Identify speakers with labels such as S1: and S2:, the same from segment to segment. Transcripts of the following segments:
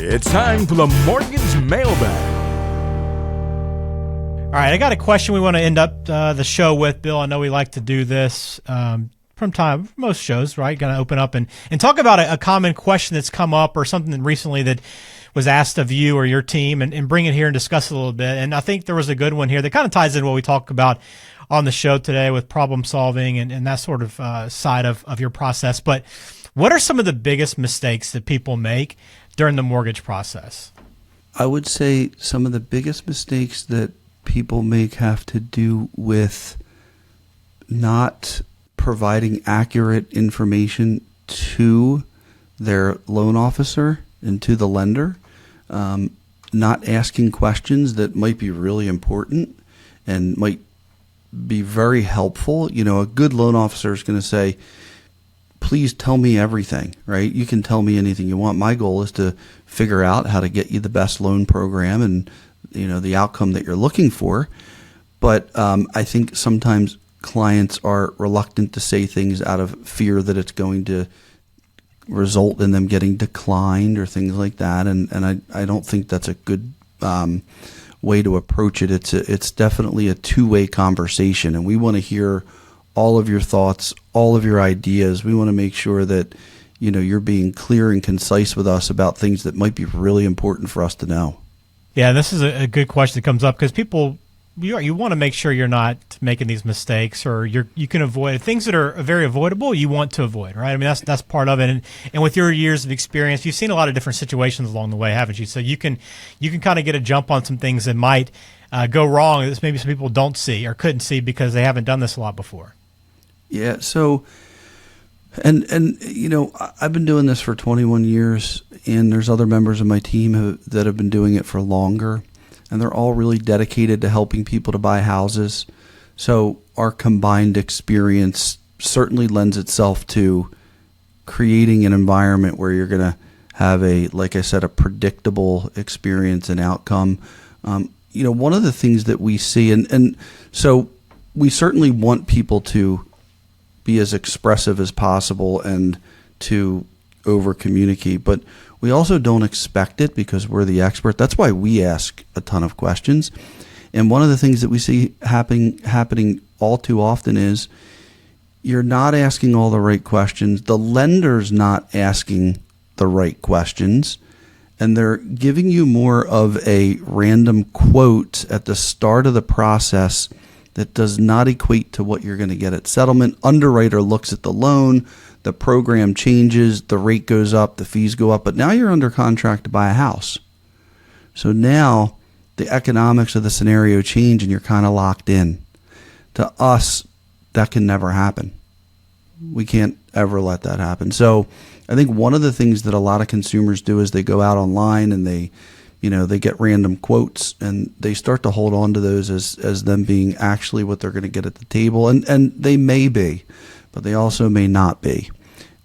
S1: It's time for the Mortgage Mailbag.
S2: All right, I got a question we want to end up the show with, Bill. I know we like to do this from most shows, right? Going to open up and talk about a common question that's come up or something recently that was asked of you or your team and bring it here and discuss it a little bit. And I think there was a good one here that kind of ties in what we talk about on the show today with problem solving and that sort of side of your process. But what are some of the biggest mistakes that people make during the mortgage process?
S3: I would say some of the biggest mistakes that people make have to do with not providing accurate information to their loan officer and to the lender, not asking questions that might be really important and might be very helpful. You know, a good loan officer is going to say, please tell me everything, right? You can tell me anything you want. My goal is to figure out how to get you the best loan program and, you know, the outcome that you're looking for. But I think sometimes clients are reluctant to say things out of fear that it's going to result in them getting declined or things like that. And I don't think that's a good way to approach it. It's definitely a two-way conversation, and we want to hear all of your thoughts, all of your ideas. We want to make sure that, you know, you're being clear and concise with us about things that might be really important for us to know. Yeah,
S2: this is a good question that comes up because people, you want to make sure you're not making these mistakes or you can avoid things that are very avoidable. You want to avoid, right? I mean, that's part of it. And with your years of experience, you've seen a lot of different situations along the way, haven't you? So you can kind of get a jump on some things that might go wrong that maybe some people don't see or couldn't see because they haven't done this a lot before.
S3: Yeah. So, and you know, I've been doing this for 21 years, and there's other members of my team that have been doing it for longer, and they're all really dedicated to helping people to buy houses. So our combined experience certainly lends itself to creating an environment where you're going to have like I said, a predictable experience and outcome. You know, one of the things that we see, and so we certainly want people to be as expressive as possible and to over communicate, but we also don't expect it because we're the expert. That's why we ask a ton of questions. And one of the things that we see happening all too often is you're not asking all the right questions. The lender's not asking the right questions, and they're giving you more of a random quote at the start of the process that does not equate to what you're going to get at settlement. Underwriter looks at the loan, the program changes, the rate goes up, the fees go up, but now you're under contract to buy a house. So now the economics of the scenario change and you're kind of locked in. To us, that can never happen. We can't ever let that happen. So I think one of the things that a lot of consumers do is they go out online and they get random quotes and they start to hold on to those as them being actually what they're going to get at the table. And they may be, but they also may not be.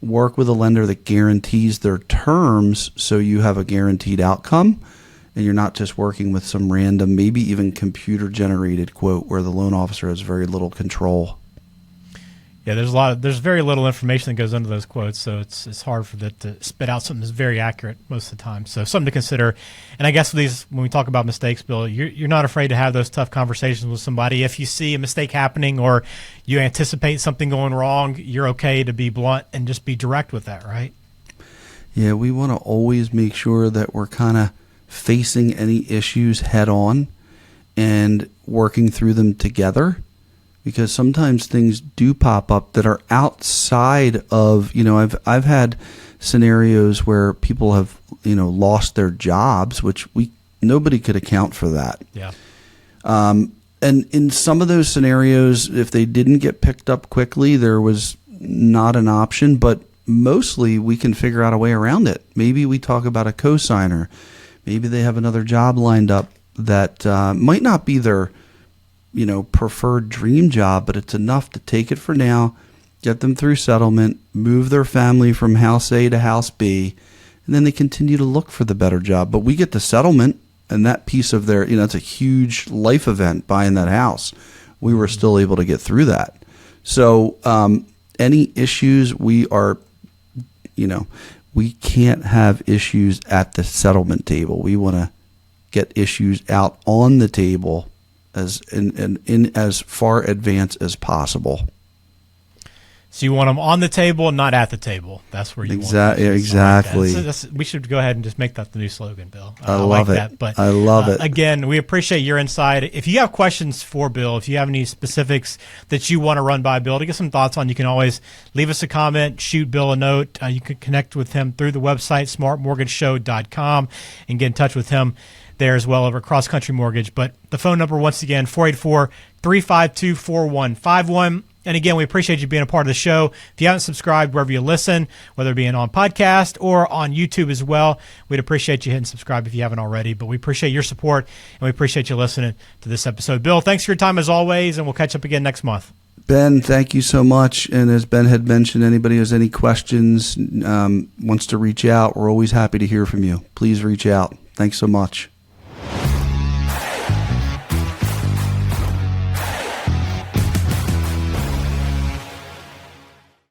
S3: Work with a lender that guarantees their terms so you have a guaranteed outcome and you're not just working with some random, maybe even computer generated quote where the loan officer has very little control.
S2: Yeah, there's very little information that goes into those quotes, so it's hard for that to spit out something that's very accurate most of the time. So something to consider. And I guess when we talk about mistakes, Bill, you're not afraid to have those tough conversations with somebody. If you see a mistake happening or you anticipate something going wrong, you're okay to be blunt and just be direct with that, right?
S3: Yeah, we want to always make sure that we're kind of facing any issues head on and working through them together. Because sometimes things do pop up that are outside of, you know, I've had scenarios where people have, you know, lost their jobs, which nobody could account for that.
S2: Yeah.
S3: And in some of those scenarios, if they didn't get picked up quickly, there was not an option, but mostly we can figure out a way around it. Maybe we talk about a cosigner. Maybe they have another job lined up that might not be their, you know, preferred dream job, but it's enough to take it for now, get them through settlement, move their family from house A to house B, and then they continue to look for the better job. But we get the settlement, and that piece of their, you know, it's a huge life event buying that house. We were still able to get through that. So any issues, we are, you know, we can't have issues at the settlement table. We want to get issues out on the table as in as far advance as possible.
S2: So you want them on the table, not at the table. That's where you want them.
S3: Exactly.
S2: We should go ahead and just make that the new slogan, Bill.
S3: I love
S2: like
S3: it.
S2: That. But
S3: I love it.
S2: Again, we appreciate your insight. If you have questions for Bill, if you have any specifics that you want to run by Bill to get some thoughts on, you can always leave us a comment, shoot Bill a note. You can connect with him through the website, smartmortgageshow.com, and get in touch with him there as well over Cross Country Mortgage. But the phone number, once again, 484-352-4151. And again, we appreciate you being a part of the show. If you haven't subscribed wherever you listen, whether it be on podcast or on YouTube as well, we'd appreciate you hitting subscribe if you haven't already. But we appreciate your support, and we appreciate you listening to this episode. Bill, thanks for your time as always, and we'll catch up again next month.
S3: Ben, thank you so much. And as Ben had mentioned, anybody who has any questions, wants to reach out, we're always happy to hear from you. Please reach out. Thanks so much.